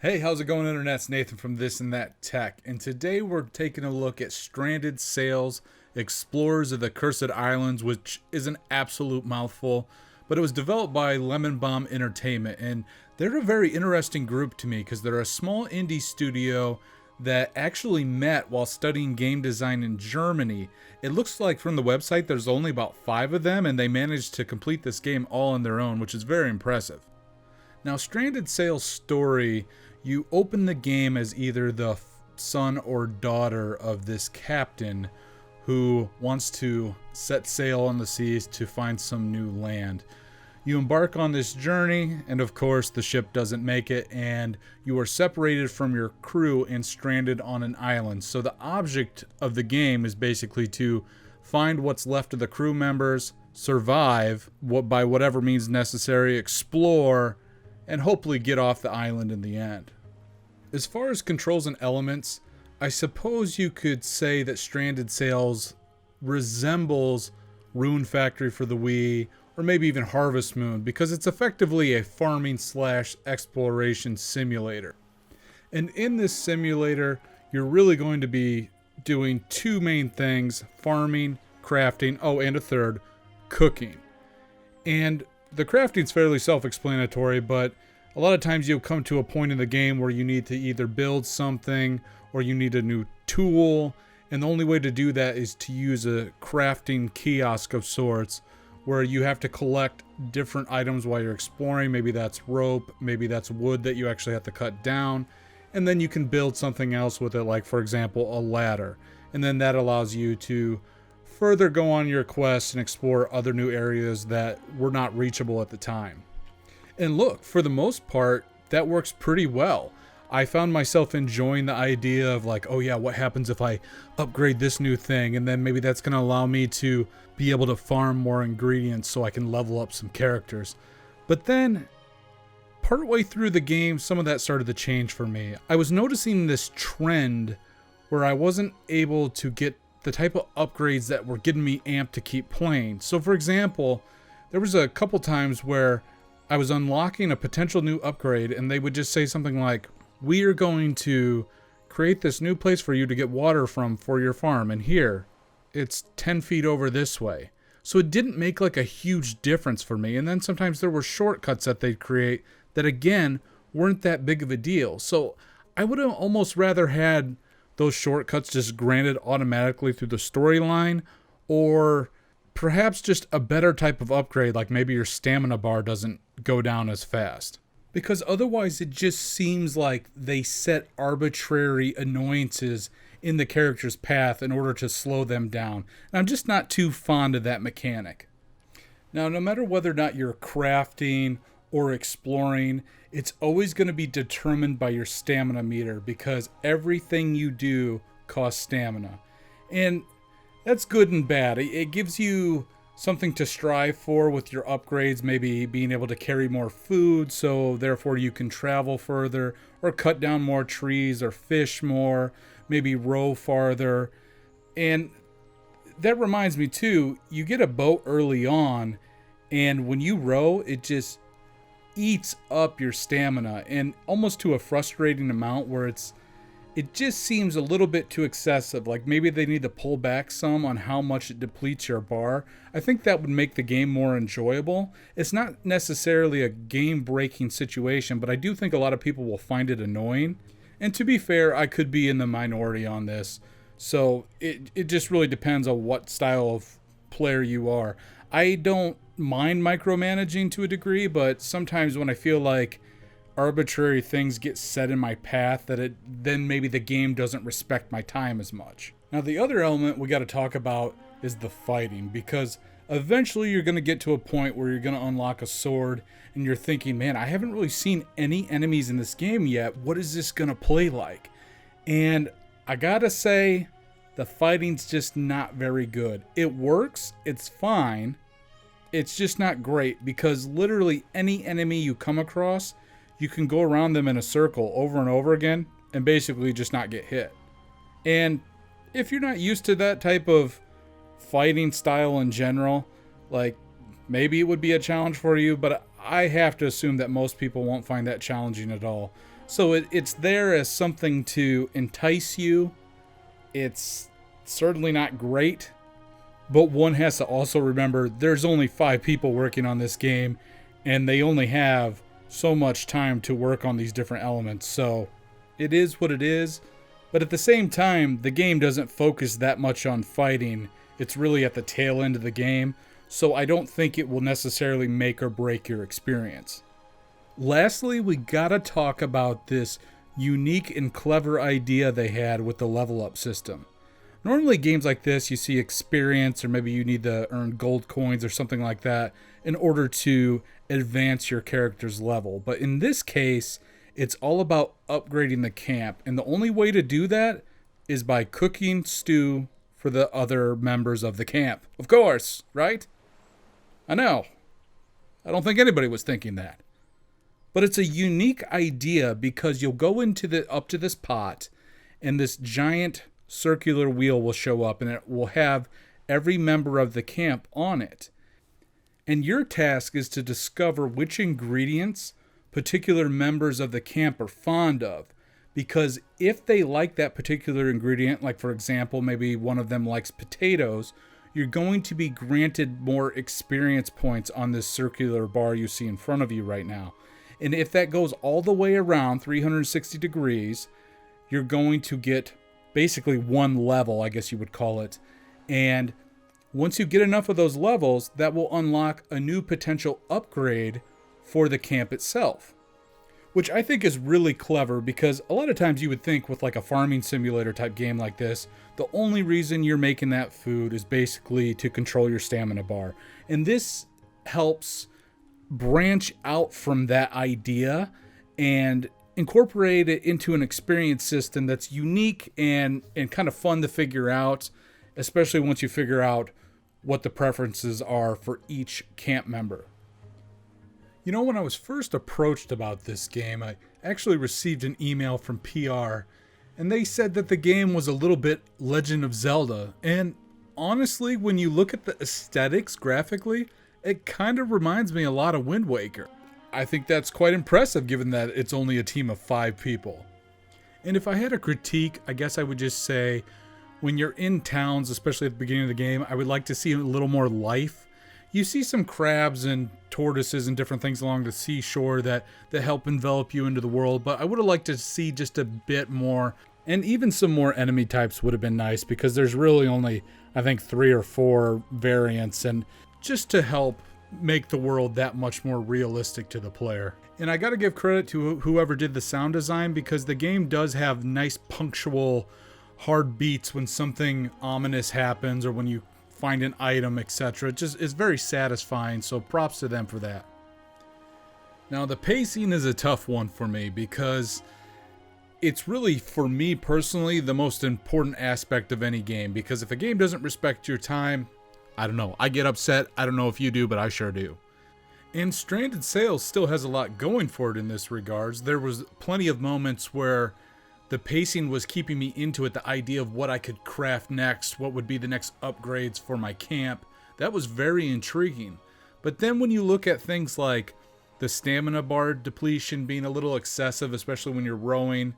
Hey, how's it going, Internet? It's Nathan from This and That Tech, and today we're taking a look at Stranded Sails, Explorers of the Cursed Islands, which is an absolute mouthful, but it was developed by LemonBomb Entertainment, and they're a very interesting group to me because they're a small indie studio that actually met while studying game design in Germany. It looks like from the website there's only about 5 of them, and they managed to complete this game all on their own, which is very impressive. Now, Stranded Sail's story, you open the game as either the son or daughter of this captain who wants to set sail on the seas to find some new land. You embark on this journey, and of course the ship doesn't make it, and you are separated from your crew and stranded on an island. So the object of the game is basically to find what's left of the crew members, survive by whatever means necessary, explore, and hopefully get off the island in the end. As far as controls and elements, I suppose you could say that Stranded Sails resembles Rune Factory for the Wii, or maybe even Harvest Moon, because it's effectively a farming / exploration simulator. And in this simulator, you're really going to be doing 2 main things: farming, crafting, and a third, cooking. And the crafting's fairly self-explanatory, but a lot of times you'll come to a point in the game where you need to either build something or you need a new tool, and the only way to do that is to use a crafting kiosk of sorts where you have to collect different items while you're exploring. Maybe that's rope, maybe that's wood that you actually have to cut down, and then you can build something else with it, like for example a ladder, and then that allows you to further go on your quest and explore other new areas that were not reachable at the time. And look, for the most part, that works pretty well. I found myself enjoying the idea of like, oh yeah, what happens if I upgrade this new thing? And then maybe that's going to allow me to be able to farm more ingredients so I can level up some characters. But then, partway through the game, some of that started to change for me. I was noticing this trend where I wasn't able to get the type of upgrades that were getting me amped to keep playing. So for example, there was a couple times where I was unlocking a potential new upgrade and they would just say something like, we are going to create this new place for you to get water from for your farm, and here, it's 10 feet over this way. So it didn't make like a huge difference for me. And then sometimes there were shortcuts that they'd create that again weren't that big of a deal. So I would have almost rather had those shortcuts just granted automatically through the storyline, or perhaps just a better type of upgrade, like maybe your stamina bar doesn't go down as fast. Because otherwise it just seems like they set arbitrary annoyances in the character's path in order to slow them down. And I'm just not too fond of that mechanic. Now, no matter whether or not you're crafting or exploring, it's always going to be determined by your stamina meter, because everything you do costs stamina. And that's good and bad. It gives you something to strive for with your upgrades, maybe being able to carry more food, so therefore you can travel further, or cut down more trees, or fish more, maybe row farther. And that reminds me too, you get a boat early on, and when you row, it just eats up your stamina, and almost to a frustrating amount where it just seems a little bit too excessive. Like maybe they need to pull back some on how much it depletes your bar. I think that would make the game more enjoyable. It's not necessarily a game-breaking situation, but I do think a lot of people will find it annoying. And to be fair, I could be in the minority on this. So it just really depends on what style of player you are. I don't mind micromanaging to a degree, but sometimes when I feel like arbitrary things get set in my path, then maybe the game doesn't respect my time as much. Now, the other element we got to talk about is the fighting, because eventually you're going to get to a point where you're going to unlock a sword and you're thinking, man, I haven't really seen any enemies in this game yet. What is this going to play like? And I gotta say, the fighting's just not very good. It works, it's fine, it's just not great, because literally any enemy you come across, you can go around them in a circle over and over again and basically just not get hit. And if you're not used to that type of fighting style in general, like maybe it would be a challenge for you, but I have to assume that most people won't find that challenging at all. So it's there as something to entice you. It's certainly not great, but one has to also remember there's only 5 people working on this game, and they only have so much time to work on these different elements. So it is what it is. But at the same time, the game doesn't focus that much on fighting. It's really at the tail end of the game. So I don't think it will necessarily make or break your experience. Lastly, we gotta talk about this unique and clever idea they had with the level up system. Normally games like this, you see experience, or maybe you need to earn gold coins or something like that in order to advance your character's level. But in this case, it's all about upgrading the camp. And the only way to do that is by cooking stew for the other members of the camp. Of course, right? I know. I don't think anybody was thinking that. But it's a unique idea because you'll go up to this pot, and this giant circular wheel will show up, and it will have every member of the camp on it. And your task is to discover which ingredients particular members of the camp are fond of. Because if they like that particular ingredient, like for example, maybe one of them likes potatoes, you're going to be granted more experience points on this circular bar you see in front of you right now. And if that goes all the way around 360 degrees, you're going to get basically one level, I guess you would call it. And once you get enough of those levels, that will unlock a new potential upgrade for the camp itself. Which I think is really clever, because a lot of times you would think with like a farming simulator type game like this, the only reason you're making that food is basically to control your stamina bar. And this helps branch out from that idea and incorporate it into an experience system that's unique and kind of fun to figure out, especially once you figure out what the preferences are for each camp member. You know, when I was first approached about this game, I actually received an email from PR, and they said that the game was a little bit Legend of Zelda. And honestly, when you look at the aesthetics graphically, it kind of reminds me a lot of Wind Waker. I think that's quite impressive given that it's only a team of 5 people. And if I had a critique, I guess I would just say, when you're in towns, especially at the beginning of the game, I would like to see a little more life. You see some crabs and tortoises and different things along the seashore that help envelop you into the world, but I would have liked to see just a bit more, and even some more enemy types would have been nice, because there's really only, I think, 3 or 4 variants, and just to help make the world that much more realistic to the player. And I gotta give credit to whoever did the sound design, because the game does have nice punctual hard beats when something ominous happens or when you find an item, etc. It just is very satisfying, so props to them for that. Now the pacing is a tough one for me, because it's really, for me personally, the most important aspect of any game, because if a game doesn't respect your time, I don't know, I get upset. I don't know if you do, but I sure do. And Stranded Sails still has a lot going for it in this regards. There was plenty of moments where the pacing was keeping me into it, the idea of what I could craft next, what would be the next upgrades for my camp. That was very intriguing. But then when you look at things like the stamina bar depletion being a little excessive, especially when you're rowing,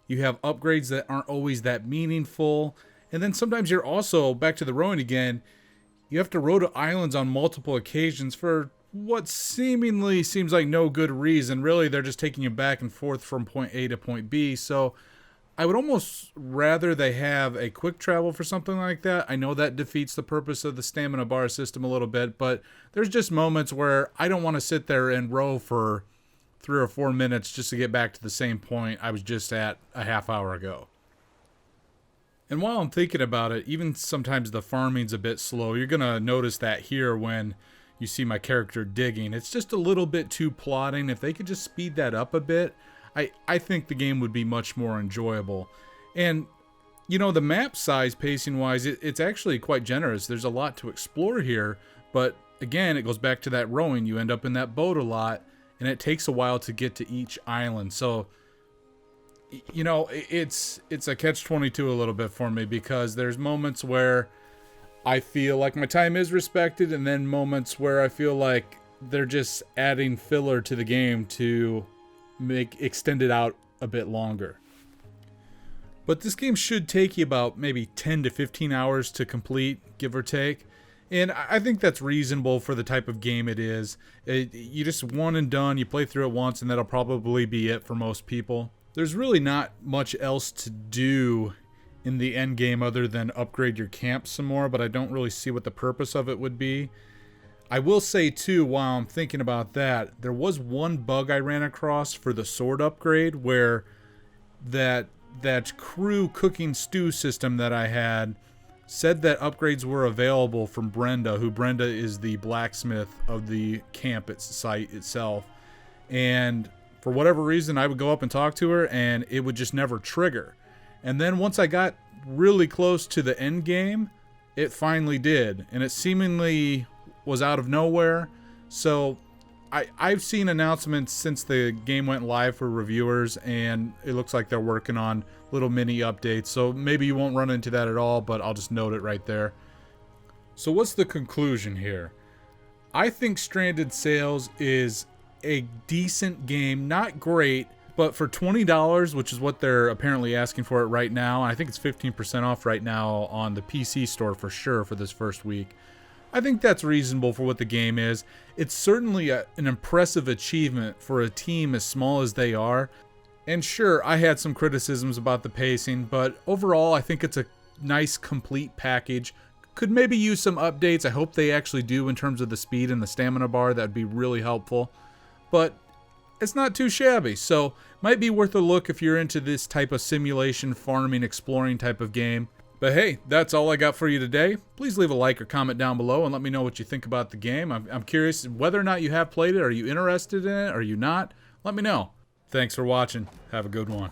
you have upgrades that aren't always that meaningful. And then sometimes you're also, back to the rowing again, you have to row to islands on multiple occasions for what seemingly seems like no good reason. Really, they're just taking you back and forth from point A to point B. So I would almost rather they have a quick travel for something like that. I know that defeats the purpose of the stamina bar system a little bit, but there's just moments where I don't want to sit there and row for 3 or 4 minutes just to get back to the same point I was just at a half hour ago. And while I'm thinking about it, even sometimes the farming's a bit slow. You're going to notice that here when you see my character digging. It's just a little bit too plodding. If they could just speed that up a bit, I think the game would be much more enjoyable. And, you know, the map size, pacing-wise, it's actually quite generous. There's a lot to explore here, but again, it goes back to that rowing. You end up in that boat a lot, and it takes a while to get to each island. So, you know, it's a catch-22 a little bit for me, because there's moments where I feel like my time is respected, and then moments where I feel like they're just adding filler to the game to extend it out a bit longer. But this game should take you about maybe 10 to 15 hours to complete, give or take. And I think that's reasonable for the type of game it is. You just one and done, you play through it once, and that'll probably be it for most people. There's really not much else to do in the end game other than upgrade your camp some more, but I don't really see what the purpose of it would be. I will say too, while I'm thinking about that, there was one bug I ran across for the sword upgrade where that crew cooking stew system that I had said that upgrades were available from Brenda, who Brenda is the blacksmith of the camp site itself. And for whatever reason, I would go up and talk to her and it would just never trigger. And then once I got really close to the end game, it finally did. And it seemingly was out of nowhere. So I've seen announcements since the game went live for reviewers, and it looks like they're working on little mini updates. So maybe you won't run into that at all, but I'll just note it right there. So what's the conclusion here? I think Stranded Sails is a decent game, not great, but for $20, which is what they're apparently asking for it right now, and I think it's 15% off right now on the PC store for sure for this first week. I think that's reasonable for what the game is. It's certainly an impressive achievement for a team as small as they are. And sure, I had some criticisms about the pacing, but overall I think it's a nice complete package. Could maybe use some updates. I hope they actually do in terms of the speed and the stamina bar. That'd be really helpful. But it's not too shabby, so might be worth a look if you're into this type of simulation, farming, exploring type of game. But hey, that's all I got for you today. Please leave a like or comment down below and let me know what you think about the game. I'm curious whether or not you have played it. Are you interested in it? Are you not? Let me know. Thanks for watching. Have a good one.